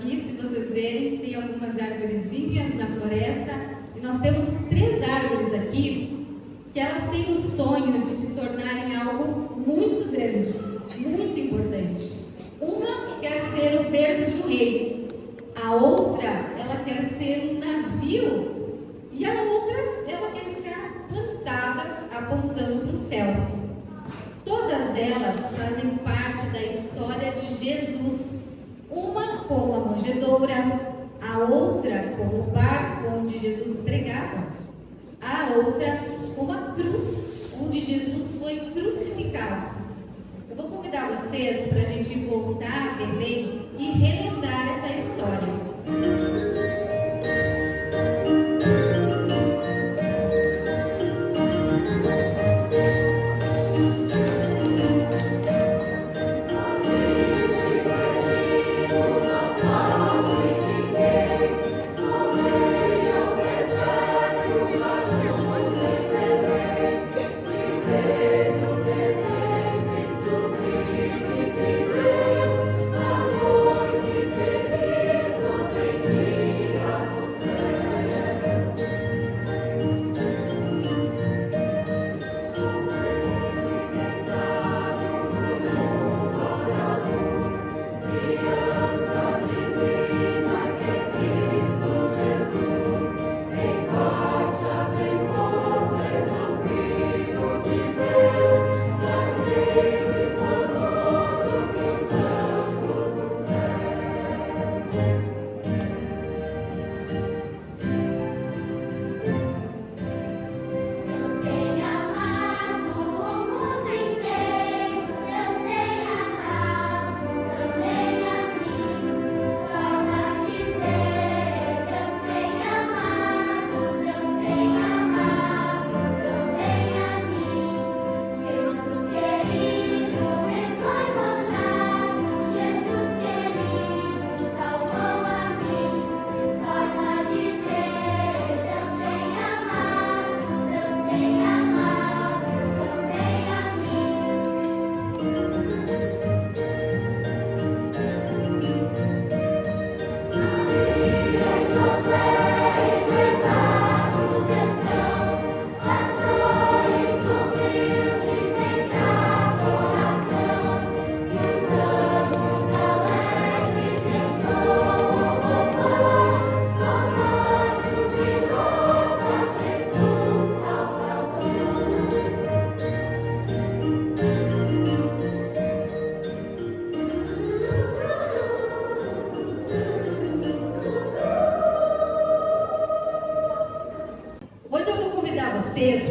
aqui, se vocês verem, tem algumas arvorezinhas na floresta. E nós temos 3 árvores aqui que elas têm o sonho de se tornarem algo muito grande, muito importante. Uma quer ser o berço de um rei, a outra, ela quer ser um navio, e a outra, ela quer ficar plantada, apontando para o céu. Todas elas fazem parte da história de Jesus. Uma como a manjedoura, a outra como o barco onde Jesus pregava, a outra como a cruz onde Jesus foi crucificado. Eu vou convidar vocês para a gente voltar a Belém e relembrar essa história.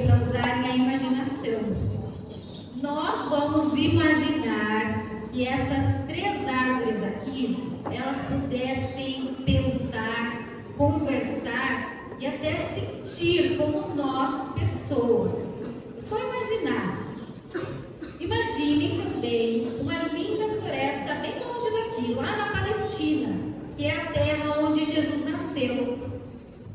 Para usarem a imaginação. Nós vamos imaginar que essas 3 árvores aqui, elas pudessem pensar, conversar e até sentir como nós, pessoas. Só imaginar. Imaginem também uma linda floresta bem longe daqui, lá na Palestina, que é a terra onde Jesus nasceu.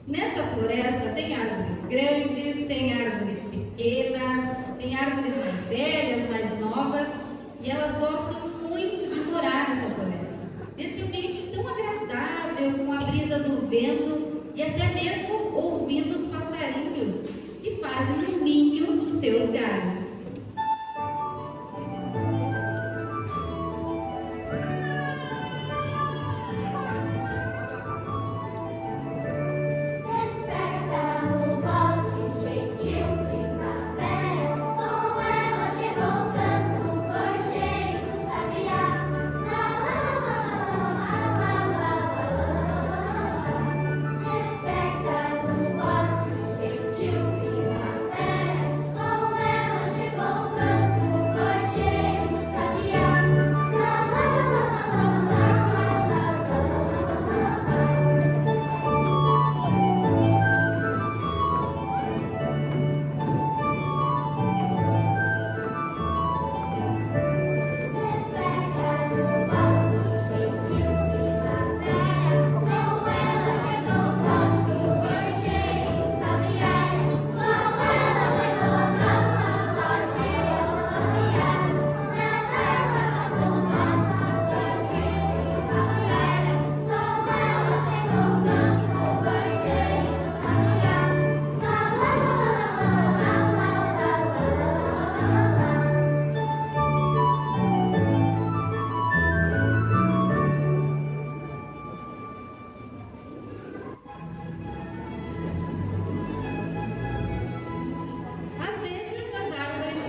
Nessa floresta tem árvores grandes, tem árvores pequenas, tem árvores mais velhas, mais novas, e elas gostam muito de morar nessa floresta. Nesse ambiente tão agradável, com a brisa do vento e até mesmo ouvindo os passarinhos que fazem um ninho nos seus galhos.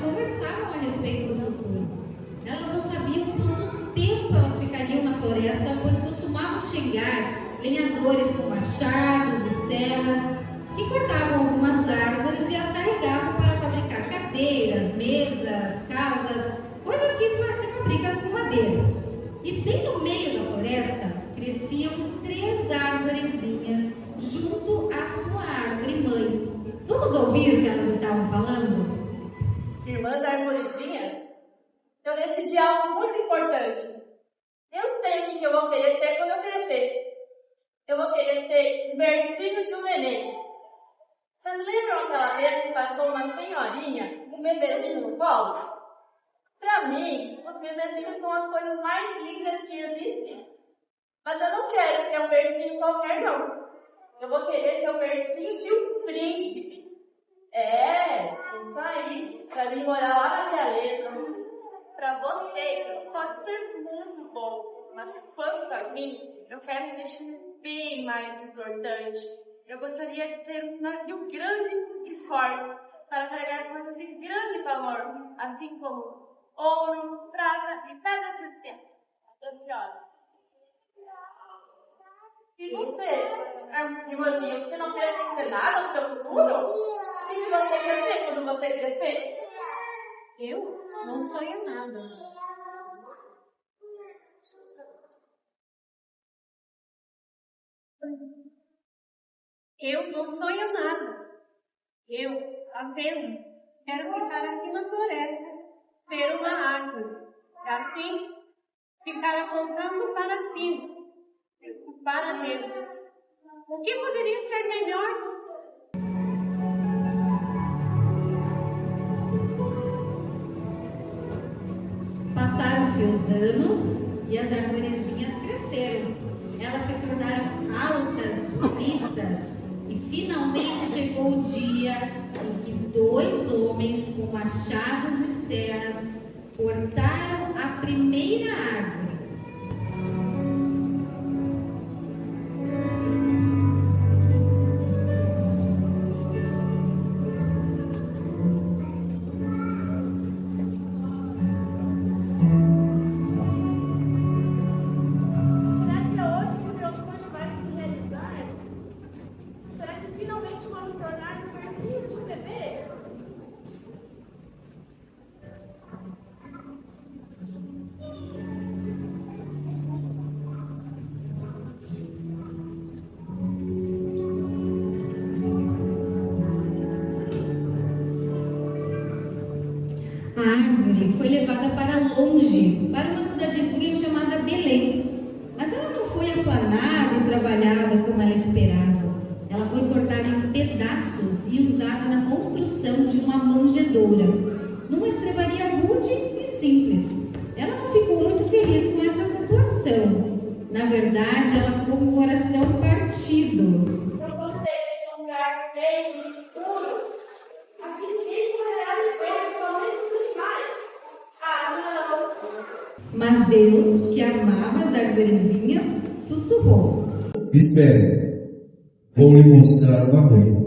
conversavam a respeito do futuro. Elas não sabiam quanto tempo elas ficariam na floresta, pois costumavam chegar lenhadores com machados e serras que cortavam algumas árvores e as carregavam para fabricar cadeiras, mesas, casas, coisas que se fabricam com madeira. E bem no meio da floresta cresciam 3 arvorezinhas junto à sua árvore mãe. Vamos ouvir o que elas estavam falando? Irmãs arvorezinhas, eu decidi algo muito importante. Eu sei o que eu vou querer ser quando eu crescer. Eu vou querer ser um bercinho de um neném. Vocês lembram aquela vez que passou uma senhorinha com um bebezinho no colo? Para mim, os bebezinhos são as coisas mais lindas que existem. Mas eu não quero ser um bercinho qualquer, não. Eu vou querer ser um bercinho de um príncipe. Isso aí. Pra mim morar lá na realeza. Pra vocês, pode ser muito bom. Mas quanto a mim, eu quero um destino bem mais importante. Eu gostaria de ter um navio grande e forte para carregar coisas de grande valor, assim como ouro, prata e pedras preciosas. E você, irmãzinha, você não pensa em ser nada no seu futuro? O que você quer ser quando você crescer? Eu não sonho nada. Eu não sonho nada. Eu apenas quero ficar aqui na floresta, ser uma árvore, e assim ficar apontando para cima, para Deus. O que poderia ser melhor? Passaram-se os anos e as arvorezinhas cresceram. Elas se tornaram altas, bonitas, e finalmente chegou o dia em que 2 homens com machados e serras cortaram a primeira árvore. A árvore foi levada para longe, para uma cidadezinha chamada Belém. Mas ela não foi aplanada e trabalhada como ela esperava. Ela foi cortada em pedaços e usada na construção de uma manjedoura, numa estrebaria rude e simples. Ela não ficou muito feliz com essa situação. Na verdade, ela ficou com o coração partido. Eu gostei desse lugar bem escuro. Aqui ninguém poderá viver, somente os animais. Não. Mas Deus, que amava as arvorezinhas, sussurrou: Espere, vou lhe mostrar uma coisa.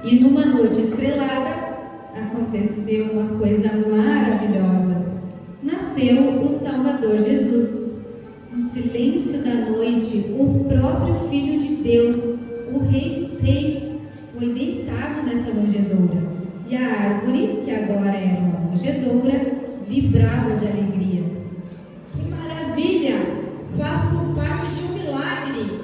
E numa noite estrelada, aconteceu uma coisa maravilhosa. Nasceu o Salvador Jesus. No silêncio da noite, o próprio Filho de Deus, o Rei dos Reis, foi deitado nessa manjedoura. E a árvore, que agora era uma manjedoura, vibrava de alegria. Que maravilha! Faço parte de um milagre.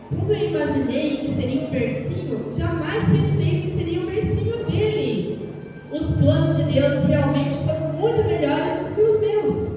Quando eu imaginei que seria um bercinho, jamais pensei que seria um bercinho dele. Os planos de Deus realmente foram muito melhores do que os meus.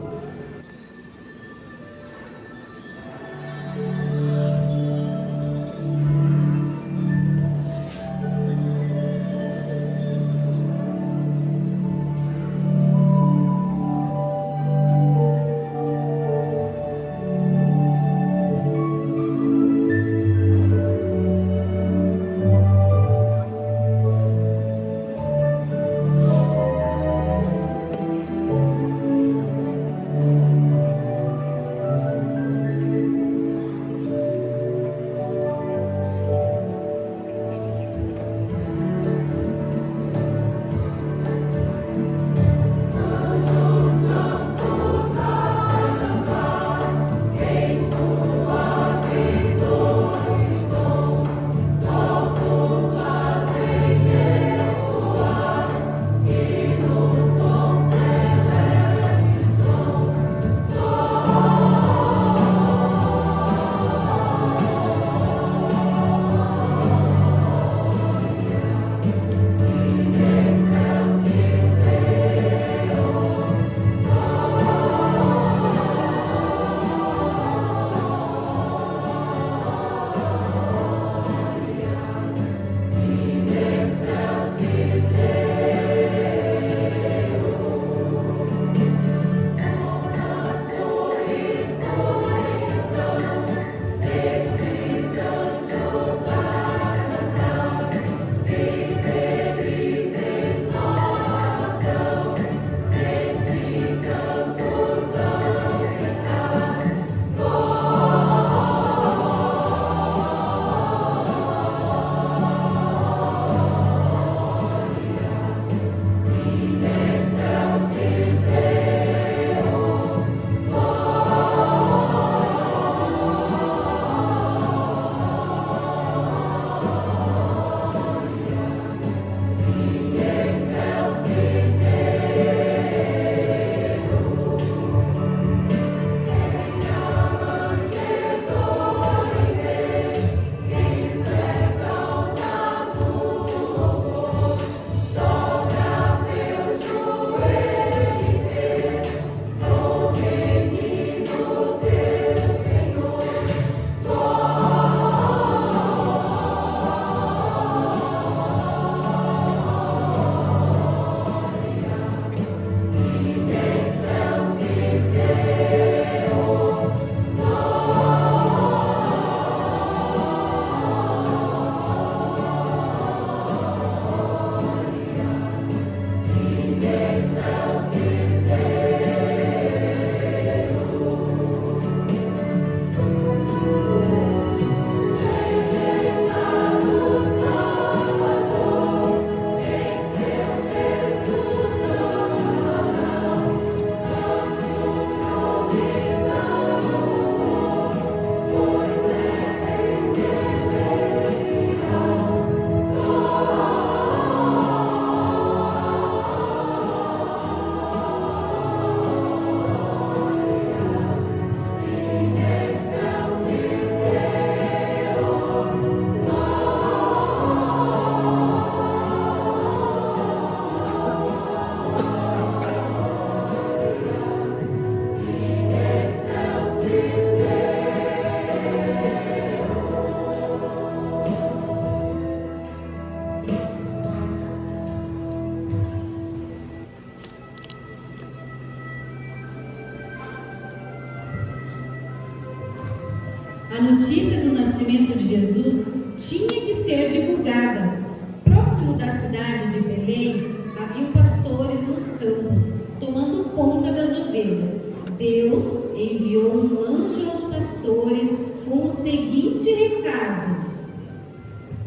A notícia do nascimento de Jesus tinha que ser divulgada. Próximo da cidade de Belém, haviam pastores nos campos, tomando conta das ovelhas. Deus enviou um anjo aos pastores com o seguinte recado: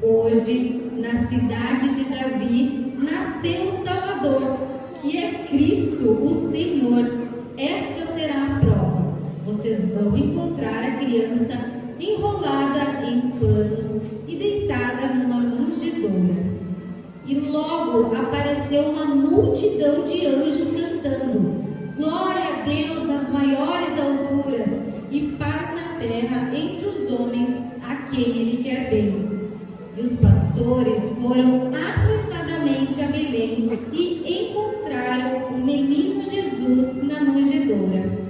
hoje na cidade de Davi, nasceu o Salvador, que é Cristo, o Senhor. Esta será a prova. Vocês vão encontrar a criança enrolada em panos e deitada numa manjedoura. E logo apareceu uma multidão de anjos cantando: glória a Deus nas maiores alturas e paz na terra entre os homens a quem Ele quer bem. E os pastores foram apressadamente a Belém e encontraram o menino Jesus na manjedoura.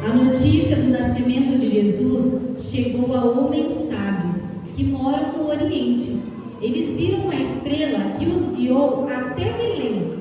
A notícia do nascimento de Jesus chegou a homens sábios que moram no Oriente. Eles viram uma estrela que os guiou até Belém.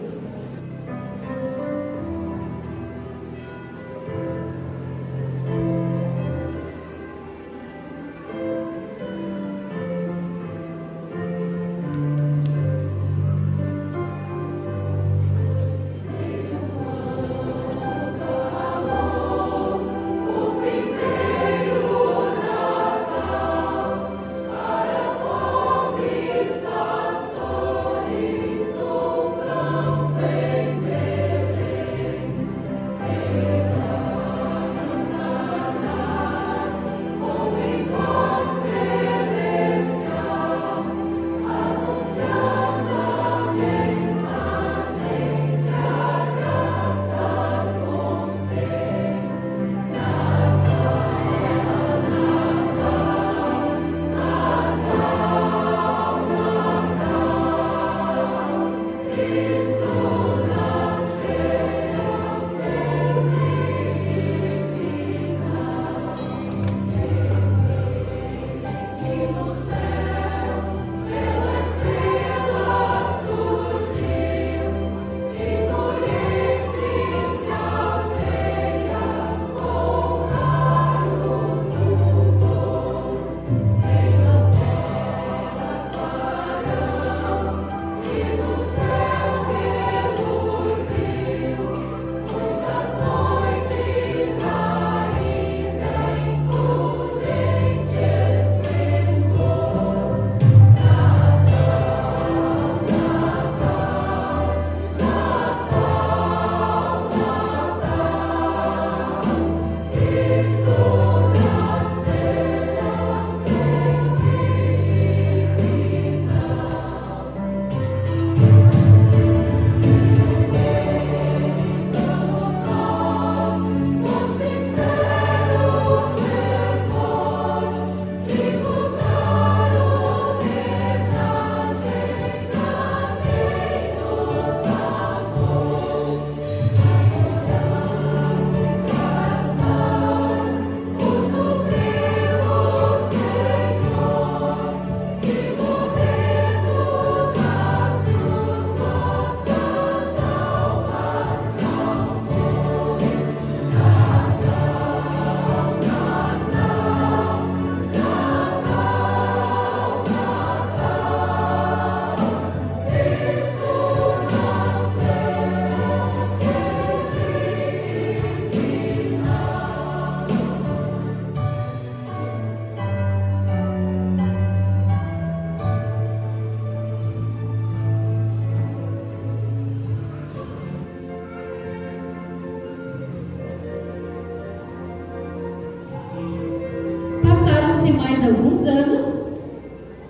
Passaram-se mais alguns anos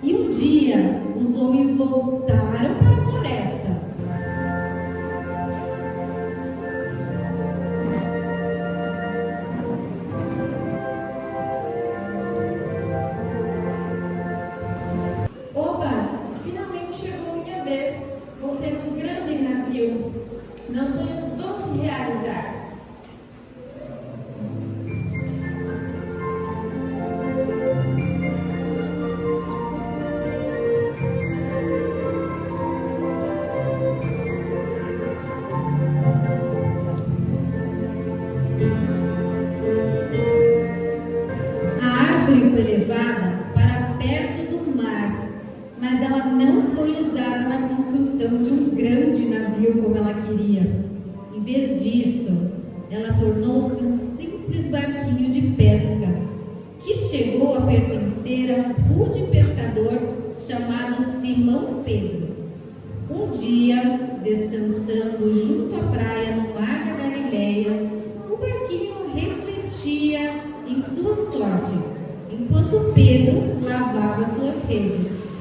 e um dia os homens voltaram para a floresta. Oba, finalmente chegou minha vez. Vou ser um grande navio. Meus sonhos vão se realizar. ela não foi usada na construção de um grande navio como ela queria. Em vez disso, ela tornou-se um simples barquinho de pesca, que chegou a pertencer a um rude pescador chamado Simão Pedro. Um dia, descansando junto à praia no mar da Galileia, o barquinho refletia em sua sorte, enquanto Pedro lavava suas redes.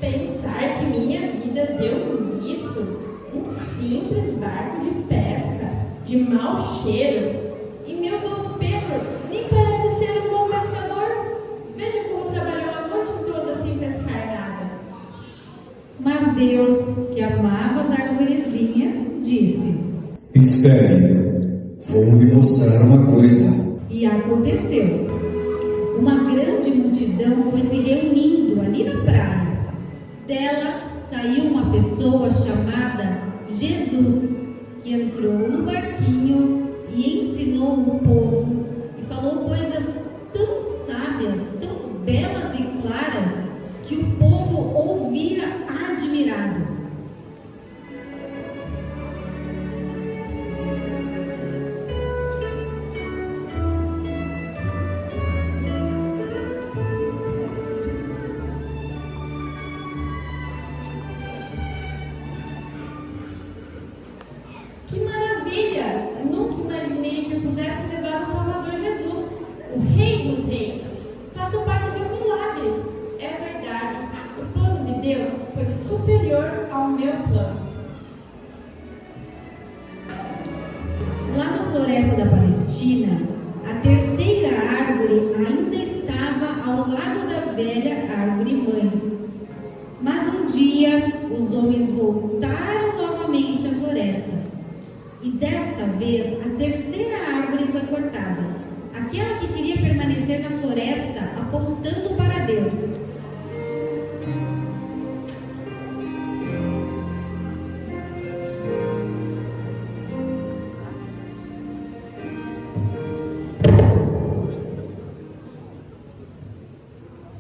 Pensar que minha vida deu nisso? Um simples barco de pesca, de mau cheiro. E meu novo Pedro nem parece ser um bom pescador. Veja como trabalhou a noite toda sem pescar nada. Mas Deus, que amava as arvorezinhas, disse: Espere, vou lhe mostrar uma coisa. E aconteceu. Uma grande multidão foi se reunindo ali na praia. Dela saiu uma pessoa chamada Jesus, que entrou no barquinho e ensinou o povo e falou coisas tão sábias, tão belas e claras, que o povo ouvia admirado. Que maravilha! Nunca imaginei que eu pudesse levar o Salvador Jesus, o Rei dos Reis. Faço parte de um milagre. É verdade, o plano de Deus foi superior ao meu plano. Lá na floresta da Palestina, a terceira árvore ainda estava ao lado da velha árvore mãe. Mas um dia, os homens voltaram novamente à floresta. E desta vez, a terceira árvore foi cortada, aquela que queria permanecer na floresta, apontando para Deus.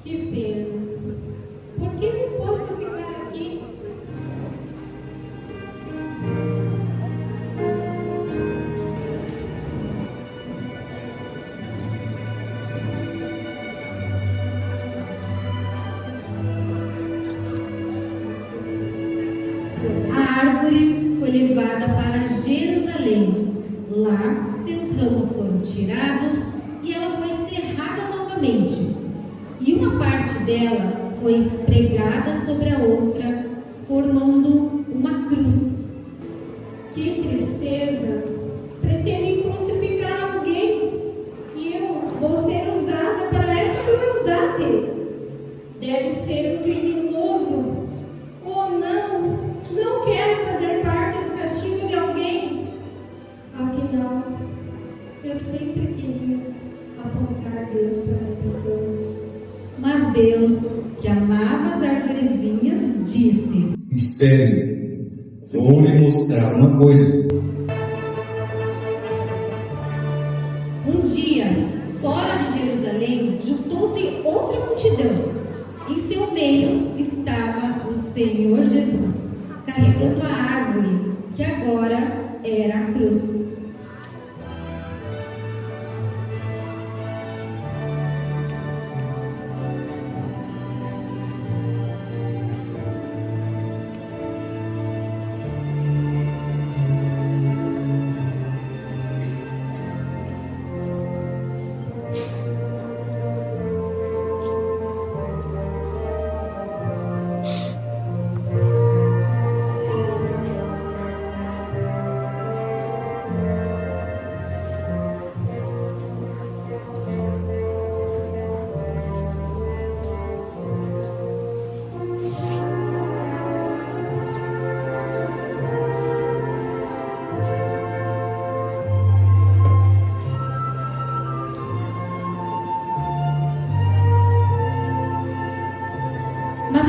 Que pena. Por que não posso ficar aqui? A árvore foi levada para Jerusalém. Lá, seus ramos foram tirados e ela foi serrada novamente. E uma parte dela foi pregada sobre a outra, formando uma cruz. Que tristeza! Pretendem crucificar alguém e eu vou ser usada para essa crueldade. Deve ser um criminoso. Ou não quero fazer parte do castigo de alguém. Afinal, eu sempre queria apontar Deus para as pessoas. Mas Deus, que amava as arvorezinhas, disse: Espere, vou lhe mostrar uma coisa. Um dia, fora de Jerusalém, juntou-se outra multidão. Em seu meio estava o Senhor Jesus, carregando a árvore, que agora era a cruz.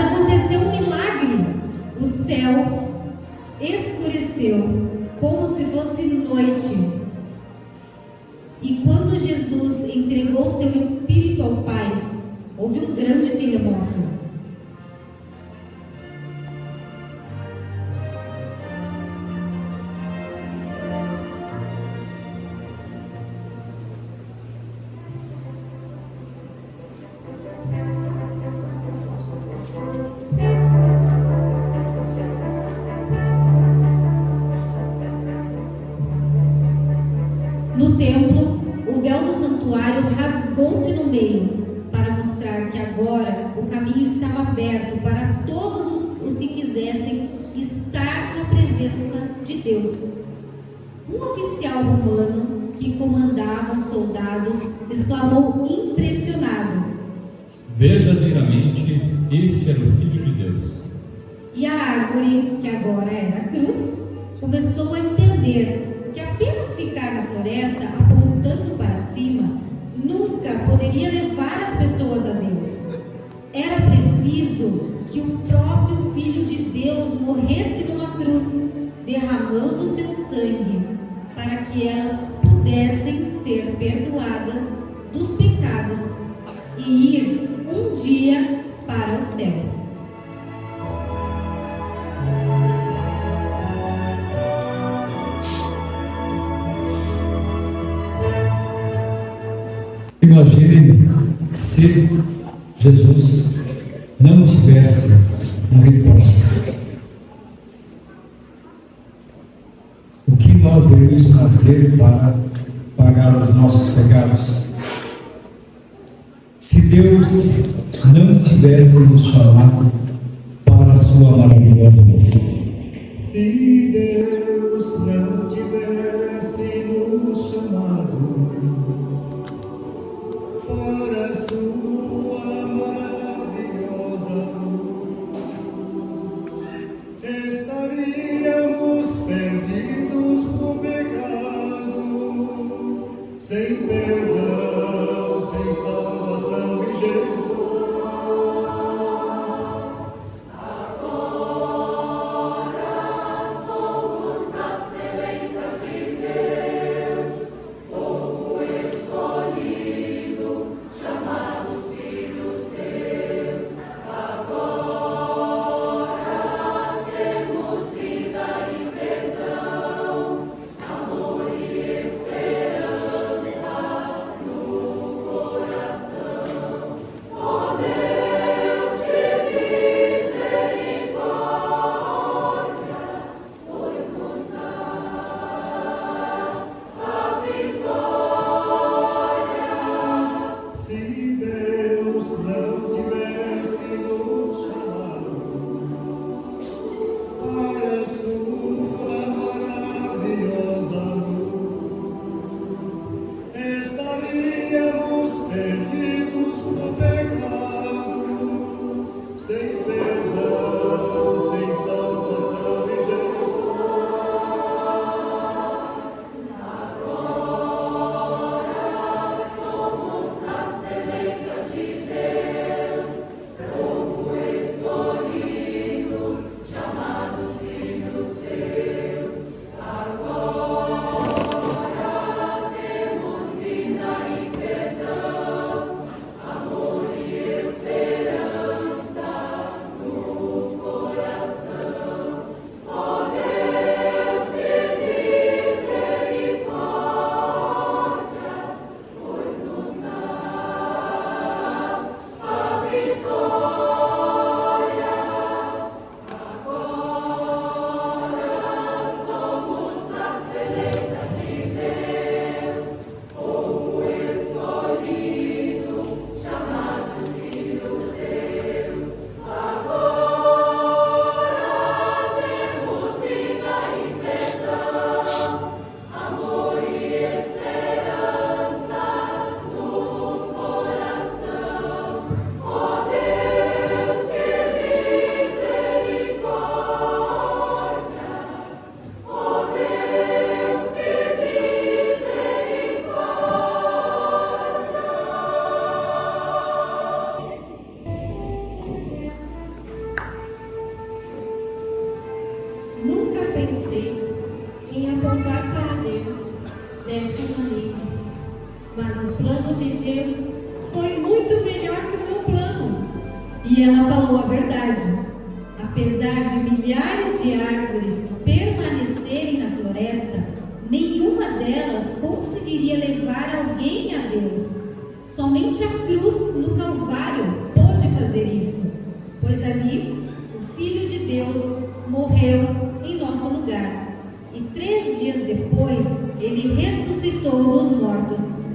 Aconteceu um milagre. O céu escureceu, como se fosse noite. E quando Jesus entregou seu espírito ao Pai, houve um grande terremoto. lascou-se no meio, para mostrar que agora o caminho estava aberto para todos os que quisessem estar na presença de Deus. Um oficial romano que comandava os soldados exclamou impressionado: verdadeiramente, este era o Filho de Deus. E a árvore, que agora era a cruz, começou a entender que apenas ficar na floresta apontando para cima nunca poderia levar as pessoas a Deus. Era preciso que o próprio Filho de Deus morresse numa cruz, derramando seu sangue, para que elas pudessem ser perdoadas dos pecados e ir um dia para o céu. Imagine se Jesus não tivesse morrido por nós. O que nós devemos fazer para pagar os nossos pecados? Se Deus não tivesse nos chamado para a sua maravilhosa luz. Se Deus não tivesse nos chamado para a sua maravilhosa luz, estaríamos perdidos no pecado, sem perdão, sem salvação em Jesus. Perdidos no pecado, sem perdão, sem salvação em Jesus. Agora somos a semente de Deus, povo escolhido, chamados filhos seus. Agora temos vida e perdão, amor e esperança no coração. Ó Deus, que misericórdia, pois nos dás a vitória. Agora somos a semente de Deus, povo escolhido, chamados filhos seus. Agora temos vida e perdão, amor e esperança no coração. Ó Deus, que misericórdia, ó Deus, que Nunca pensei em apontar para Deus desta maneira, mas o plano de Deus foi muito melhor que o meu plano. E ela falou a verdade. Apesar de milhares de árvores permanecerem na floresta, nenhuma delas conseguiria levar alguém a Deus. Somente a cruz no Calvário pôde fazer isto, pois ali o Filho de Deus morreu em nosso lugar. E 3 dias depois, ele ressuscitou dos mortos.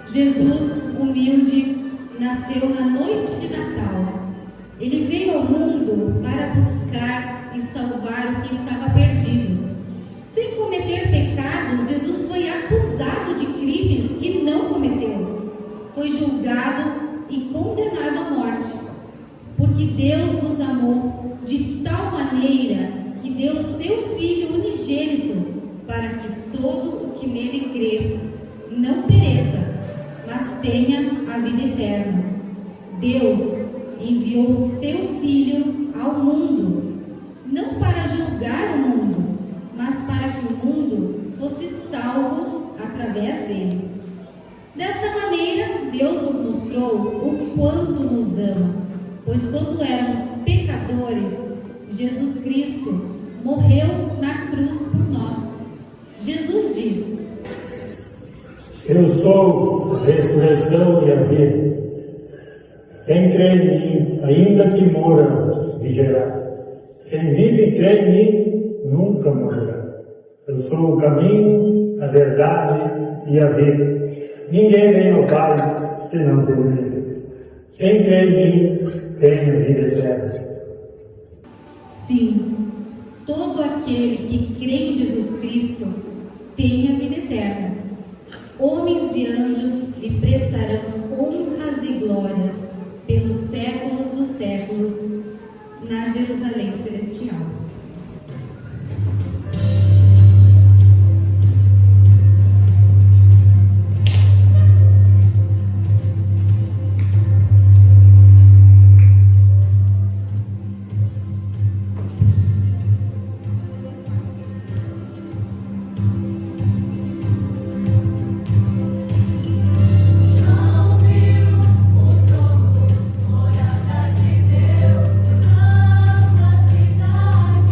Jesus, humilde, nasceu na noite de Natal. Ele veio ao mundo para buscar e salvar o que estava perdido. Sem cometer pecados, Jesus foi acusado de crimes que não cometeu. Foi julgado e condenado à morte. Porque Deus nos amou de tal maneira que deu o seu Filho unigênito, para que todo o que nele crê não pereça, mas tenha a vida eterna. Deus enviou o seu Filho ao mundo, não para julgar o mundo, mas para que o mundo fosse salvo através dele. Desta maneira, Deus nos mostrou o quanto nos ama, pois quando éramos pecadores, Jesus Cristo morreu na cruz por nós. Jesus diz: Eu sou a ressurreição e a vida. Quem crê em mim, ainda que morra, viverá. Quem vive e crê em mim, nunca morrerá. Eu sou o caminho, a verdade e a vida. Ninguém vem ao Pai senão por mim. Quem crê em mim, tem a vida eterna. Sim, todo aquele que crê em Jesus Cristo tem a vida eterna. Homens e anjos lhe prestarão honras e glórias pelos séculos dos séculos na Jerusalém celestial. Morada de Deus, ama a cidade.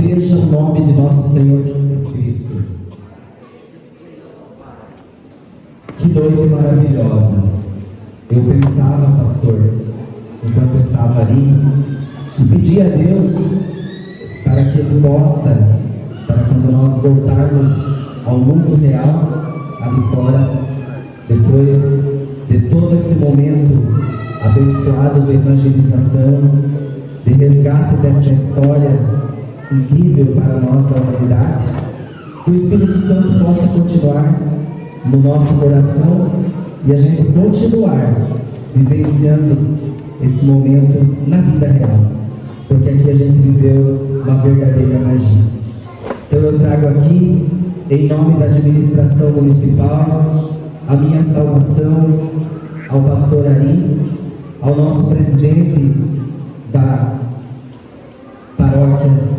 seja o nome de nosso Senhor Jesus Cristo. Que noite maravilhosa. Eu pensava, pastor, enquanto estava ali, e pedi a Deus para que Ele possa, para quando nós voltarmos ao mundo real, ali fora, depois de todo esse momento abençoado de evangelização, de resgate dessa história incrível para nós da humanidade, que o Espírito Santo possa continuar no nosso coração e a gente continuar vivenciando esse momento na vida real, porque aqui a gente viveu uma verdadeira magia. Então eu trago aqui, em nome da administração municipal, a minha saudação ao pastor Ari, ao nosso presidente da paróquia,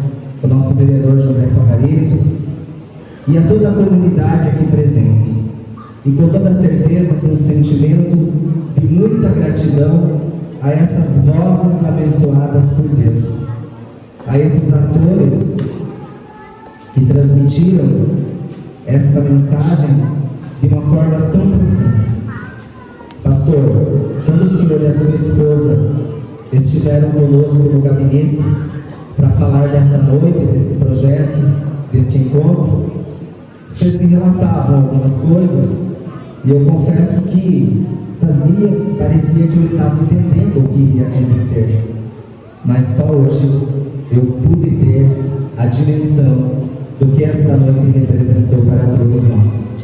o nosso vereador José Favareto, e a toda a comunidade aqui presente. E com toda certeza, com um sentimento de muita gratidão a essas vozes abençoadas por Deus, a esses atores que transmitiram esta mensagem de uma forma tão profunda. Pastor, quando o senhor e a sua esposa estiveram conosco no gabinete para falar desta noite, deste projeto, deste encontro, vocês me relatavam algumas coisas e eu confesso que parecia que eu estava entendendo o que iria acontecer, mas só hoje eu pude ter a dimensão do que esta noite representou para todos nós.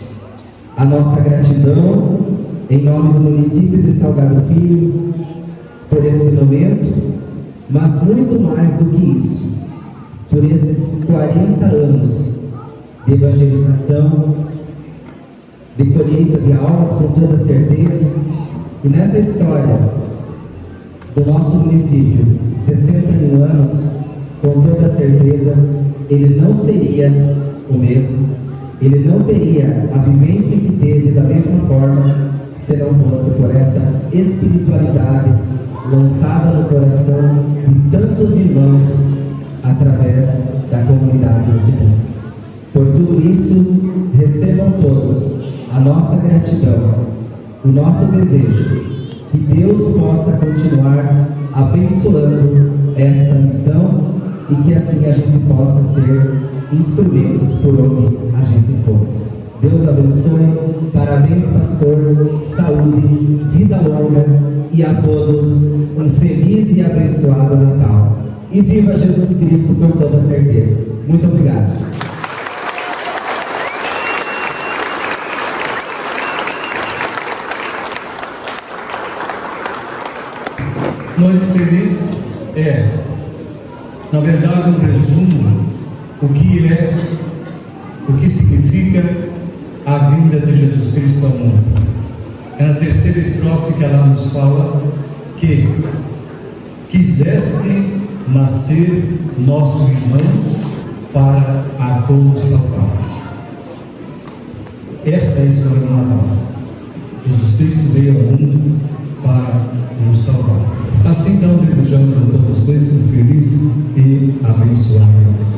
A nossa gratidão em nome do município de Salgado Filho por este momento, mas muito mais do que isso, por estes 40 anos de evangelização, de colheita de almas, com toda certeza. E nessa história do nosso município, 61 anos, com toda certeza, ele não seria o mesmo, ele não teria a vivência que teve da mesma forma, se não fosse por essa espiritualidade lançada no coração de tantos irmãos através da comunidade luterana. Por tudo isso, recebam todos a nossa gratidão, o nosso desejo, que Deus possa continuar abençoando esta missão e que assim a gente possa ser instrumentos por onde a gente for. Deus abençoe, parabéns pastor, saúde, vida longa e a todos um feliz e abençoado Natal. E viva Jesus Cristo com toda certeza. Muito obrigado. Noite feliz é, na verdade, um resumo o que significa a vinda de Jesus Cristo ao mundo. É na terceira estrofe que ela nos fala que quiseste nascer nosso irmão para a todos salvar. Esta é a história do Natal. Jesus Cristo veio ao mundo para nos salvar. Assim então desejamos a todos vocês um feliz e abençoado